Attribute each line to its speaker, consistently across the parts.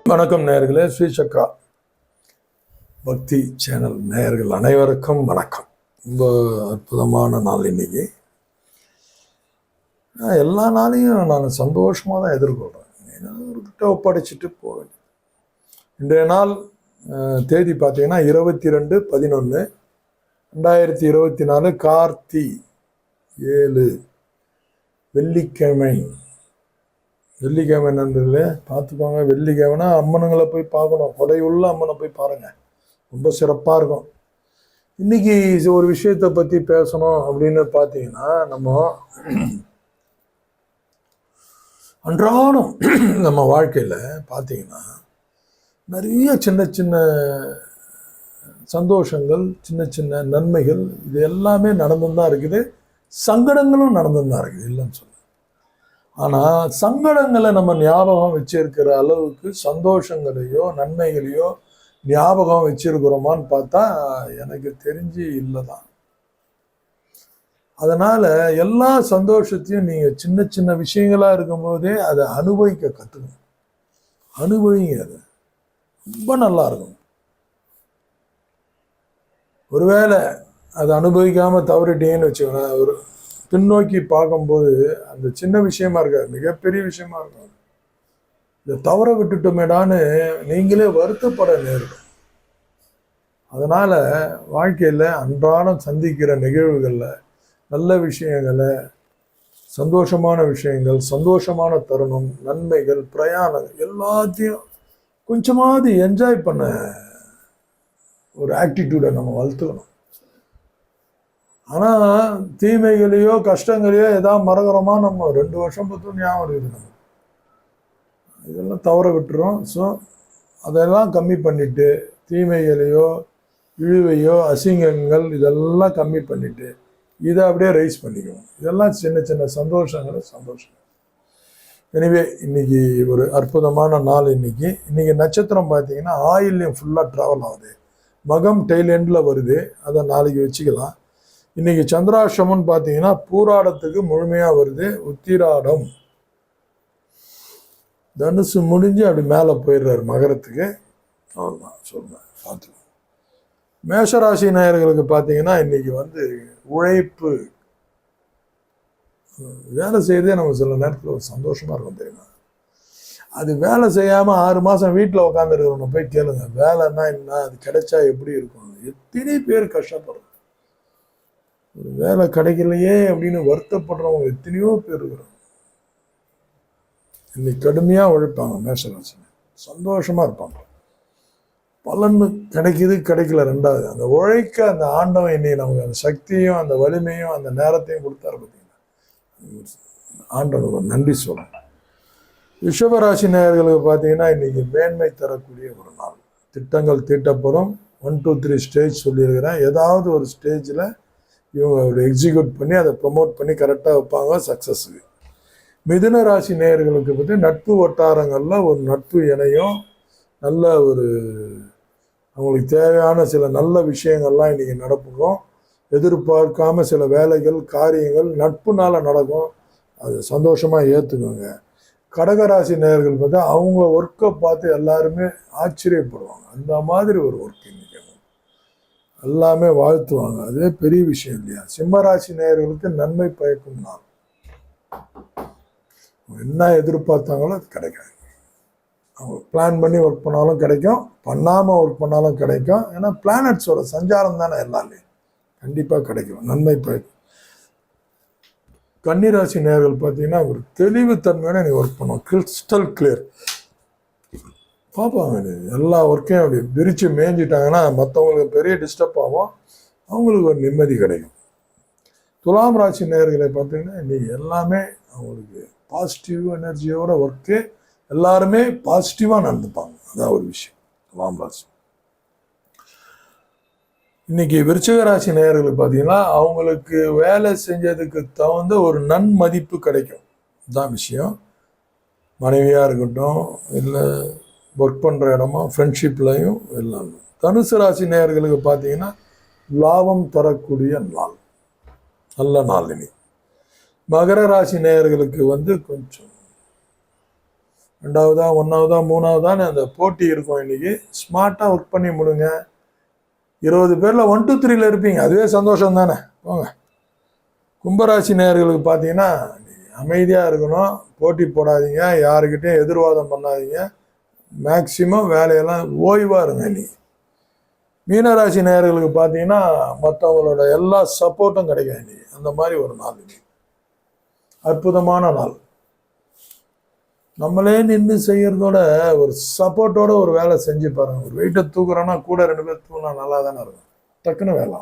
Speaker 1: வணக்கம் நேயர்களே, ஸ்ரீ சக்ரா பக்தி சேனல் நேயர்கள் அனைவருக்கும் வணக்கம். ரொம்ப அற்புதமான நாள் இன்னைக்கு. எல்லா நாளையும் நான் சந்தோஷமாக தான் எதிர்கொள்கிறேன். அவர்கிட்ட ஒப்படைச்சிட்டு போவேன். இன்றைய நாள் தேதி பார்த்தீங்கன்னா 22/11/2024 கார்த்தி 7 வெள்ளிக்கிழமை. வெள்ளிக்கிழமை நண்பர்களே பார்த்துக்கோங்க. வெள்ளிக்கிழமைனா அம்மனுங்களை போய் பார்க்கணும். கொடையுள்ள அம்மனை போய் பாருங்கள், ரொம்ப சிறப்பாக இருக்கும். இன்னைக்கு ஒரு விஷயத்தை பற்றி பேசணும் அப்படின்னு பார்த்தீங்கன்னா, நம்ம அன்றாடம் நம்ம வாழ்க்கையில் பார்த்தீங்கன்னா நிறைய சின்ன சின்ன சந்தோஷங்கள், சின்ன சின்ன நன்மைகள், இது எல்லாமே நடந்து தான் இருக்குது. சங்கடங்களும் நடந்து தான் இருக்குது, இல்லைன்னு சொல்ல. ஆனால் சங்கடங்களை நம்ம ஞாபகம் வச்சிருக்கிற அளவுக்கு சந்தோஷங்களையோ நன்மைகளையோ ஞாபகம் வச்சிருக்கிறோமான்னு பார்த்தா எனக்கு தெரிஞ்சு இல்லை தான். அதனால் எல்லா சந்தோஷத்தையும் நீங்கள் சின்ன சின்ன விஷயங்களாக இருக்கும்போதே அதை அனுபவிக்க கற்றுக்கணும். அனுபவிங்க, அது ரொம்ப நல்லா இருக்கும். ஒருவேளை அதை அனுபவிக்காமல் தவறிட்டீங்கன்னு வச்சுக்கோங்களேன், ஒரு பின்னோக்கி பார்க்கும்போது அந்த சின்ன விஷயமா இருக்காது, மிகப்பெரிய விஷயமா இருக்கும். இதை தவற விட்டுட்டோமேடான்னு நீங்களே வருத்தப்பட நேரிடும். அதனால் வாழ்க்கையில் அன்றாடம் சந்திக்கிற நிகழ்வுகளில் நல்ல விஷயங்களை, சந்தோஷமான விஷயங்கள், சந்தோஷமான தருணம், நன்மைகள், பிரயாணங்கள் எல்லாத்தையும் கொஞ்சமாவது என்ஜாய் பண்ண ஒரு ஆட்டிடியூடை நம்ம வளர்த்துக்கணும். ஆனால் தீமைகளையோ கஷ்டங்களையோ ஏதாவது மறக்கிறோமா, நம்ம 2 வருஷம் பற்றும் ஞாபகம் இருக்குது. நம்ம இதெல்லாம் தவற விட்டுறோம். ஸோ அதெல்லாம் கம்மி பண்ணிவிட்டு, தீமைகளையோ இழிவையோ அசிங்கங்கள் இதெல்லாம் கம்மி பண்ணிவிட்டு இதை அப்படியே ரைஸ் பண்ணிக்கணும். இதெல்லாம் சின்ன சின்ன சந்தோஷம். எனவே இன்னைக்கு ஒரு அற்புதமான நாள். இன்னைக்கு நட்சத்திரம் பார்த்தீங்கன்னா ஆயில்யம் ஃபுல்லாக ட்ராவல் ஆகுது. மகம் டெய்ல் எண்டில் வருது, அதை நாளைக்கு வச்சுக்கலாம். இன்னைக்கு சந்திராஷ்டமம்னு பார்த்தீங்கன்னா பூராடத்துக்கு முழுமையாக வருது. உத்திராடம் தனுசு முடிஞ்சு அப்படி மேலே போயிடுறாரு மகரத்துக்கு. அவ்வளோதான் சொல்றேன், பார்த்துக்கோங்க. மேஷராசி நேயர்களுக்கு பார்த்தீங்கன்னா இன்னைக்கு உழைப்பு, வேலை செய்யறதே நம்ம சில நேரத்தில் ஒரு சந்தோஷமா இருக்கும் தெரியுமா. அது வேலை செய்யாமல் 6 மாதம் வீட்டில் உட்காந்துருக்கிறவங்க போய் கேளுங்க, வேலைன்னா என்ன, அது கிடைச்சா எப்படி இருக்கும். எத்தனை பேர் கஷ்டப்படுறோம், ஒரு வேலை கிடைக்கலையே அப்படின்னு வருத்தப்படுறவங்க எத்தனையோ பேர் இருக்கிறாங்க. இன்னைக்கு கடுமையாக உழைப்பாங்க மேஷராசி, சந்தோஷமா இருப்பாங்க. பலன் கிடைக்குது கிடைக்கல ரெண்டாவது, அந்த உழைக்க அந்த ஆண்டவன் இன்னைக்கு நமக்கு அந்த சக்தியும் அந்த வலிமையும் அந்த நேரத்தையும் கொடுத்தாரு. பார்த்தீங்கன்னா ஆண்டவனுக்கு நன்றி சொல்றேன். ரிஷபராசி நேயர்களுக்கு பார்த்தீங்கன்னா இன்னைக்கு மேன்மை தரக்கூடிய ஒரு நாள். திட்டங்கள் தீட்டப்படும். 1 2 3 ஸ்டேஜ் சொல்லியிருக்கிறேன். ஏதாவது ஒரு ஸ்டேஜில் இவங்க எக்ஸிக்யூட் பண்ணி அதை ப்ரமோட் பண்ணி கரெக்டாக வைப்பாங்க சக்ஸஸுக்கு. மிதுன ராசி நேயர்களுக்கு பற்றி நட்பு வட்டாரங்களில் ஒரு நட்பு இணையும். நல்ல ஒரு அவங்களுக்கு தேவையான சில நல்ல விஷயங்கள்லாம் இன்றைக்கி நடக்கும். எதிர்பார்க்காம சில வேலைகள் காரியங்கள் நட்புனால நடக்கும். அது சந்தோஷமாக ஏற்றுக்கோங்க. கடகராசி நேயர்கள் பார்த்தா அவங்க ஒர்க்கை பார்த்து எல்லாருமே ஆச்சரியப்படுவாங்க. அந்த மாதிரி ஒரு ஒர்க் இன்னைக்கு எல்லாமே வாழ்த்துவாங்க. அதுவே பெரிய விஷயம் இல்லையா. சிம்மராசி நேயர்களுக்கு நன்மை பயக்கும் நாள். என்ன எதிர்பார்த்தாங்களோ அது கிடைக்காது. அவங்க பிளான் பண்ணி ஒர்க் பண்ணாலும் கிடைக்கும், பண்ணாமல் ஒர்க் பண்ணாலும் கிடைக்கும். ஏன்னா பிளானட்ஸோட சஞ்சாரம் தானே எல்லாமே, கண்டிப்பாக கிடைக்கும், நன்மை பயக்கும். கன்னிராசி நேயர்கள் பார்த்தீங்கன்னா ஒரு தெளிவுத்தன்மையோட நீ ஒர்க் பண்ணுவோம். கிறிஸ்டல் கிளியர் பார்ப்பாங்க. எல்லா ஒர்க்கையும் அப்படி பிரித்து மேய்ஞ்சிட்டாங்கன்னா மற்றவங்களுக்கு பெரிய டிஸ்டர்ப் ஆகும், அவங்களுக்கு ஒரு நிம்மதி கிடைக்கும். துலாம் ராசி நேயர்களை பார்த்தீங்கன்னா இன்னைக்கு எல்லாமே அவங்களுக்கு பாசிட்டிவ் எனர்ஜியோட ஒர்க்கு, எல்லாருமே பாசிட்டிவாக நடந்துப்பாங்க. அதான் ஒரு விஷயம். துலாம் ராசி. இன்னைக்கு விருச்சிக ராசி நேயர்களுக்கு பார்த்தீங்கன்னா அவங்களுக்கு வேலை செஞ்சதுக்கு தகுந்த ஒரு நன்மதிப்பு கிடைக்கும். இதுதான் விஷயம். மனைவியாக இருக்கட்டும், இல்லை ஒர்க் பண்ணுற இடமா, ஃப்ரெண்ட்ஷிப்லையும் எல்லாமே. தனுசு ராசி நேயர்களுக்கு பார்த்தீங்கன்னா லாபம் தரக்கூடிய நாள், நல்ல நாள். மகர ராசி நேயர்களுக்கு வந்து கொஞ்சம் 2வதா 1வதா 3வதான்னு அந்த போட்டி இருக்கும். இன்னைக்கு ஸ்மார்ட்டாக ஒர்க் பண்ணி முடுங்க. 20 பேரில் 1 2 3ல இருப்பீங்க, அதுவே சந்தோஷம் தானே. போங்க. கும்பராசி நேயர்களுக்கு பார்த்தீங்கன்னா அமைதியாக இருக்கணும், போட்டி போடாதீங்க, யாருக்கிட்டையும் எதிர்வாதம் பண்ணாதீங்க, மேக்சிமம் வேலையெல்லாம் ஓய்வாக இருங்க. இன்னைக்கு மீனராசி நேயர்களுக்கு பார்த்தீங்கன்னா மற்றவங்களோட எல்லா சப்போர்ட்டும் கிடைக்கும் இன்னைக்கு. அந்த மாதிரி ஒரு நாள் இன்னைக்கு அற்புதமான நாள். நம்மளே நின்று செய்யறதோட ஒரு சப்போர்ட்டோட ஒரு வேலை செஞ்சு பாருங்க. ஒரு வெயிட்டை தூக்குறோன்னா கூட 2 பேர் தூக்கினா நல்லா தானே இருக்கும், டக்குன்னு வேலை.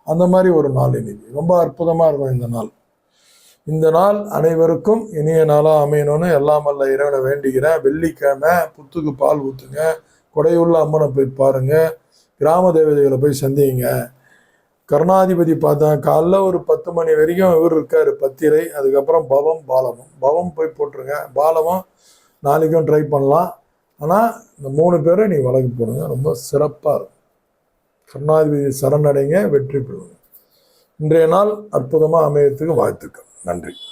Speaker 1: அந்த மாதிரி ஒரு நாள் இன்னைக்கு ரொம்ப அற்புதமாக இருக்கும் இந்த நாள். இந்த நாள் அனைவருக்கும் இனிய நாளாக அமையணும்னு எல்லாம் வல்ல இறைவனை வேண்டிக்கிறேன். வெள்ளிக்கிழமை புத்துக்கு பால் ஊற்றுங்க, கொடையுள்ள அம்மனை போய் பாருங்க, கிராம தேவதைகளை போய் சந்திங்க. கருணாதிபதி பார்த்தா காலைல ஒரு 10 மணி வரைக்கும் இவர் இருக்கார் பத்திரை, அதுக்கப்புறம் பவம் பாலமும். பவம் போய் போட்டுருங்க, பாலமும் நாளைக்கும் ட்ரை பண்ணலாம். ஆனால் இந்த 3 பேரை நீ வழக்கு போடுங்க, ரொம்ப சிறப்பாக இருக்கும். கருணாதிபதி சரணடைங்க, வெற்றி பெறுங்க. இன்றைய நாள் அற்புதமாக அமையத்துக்கு வாழ்த்துக்கள். நன்றி.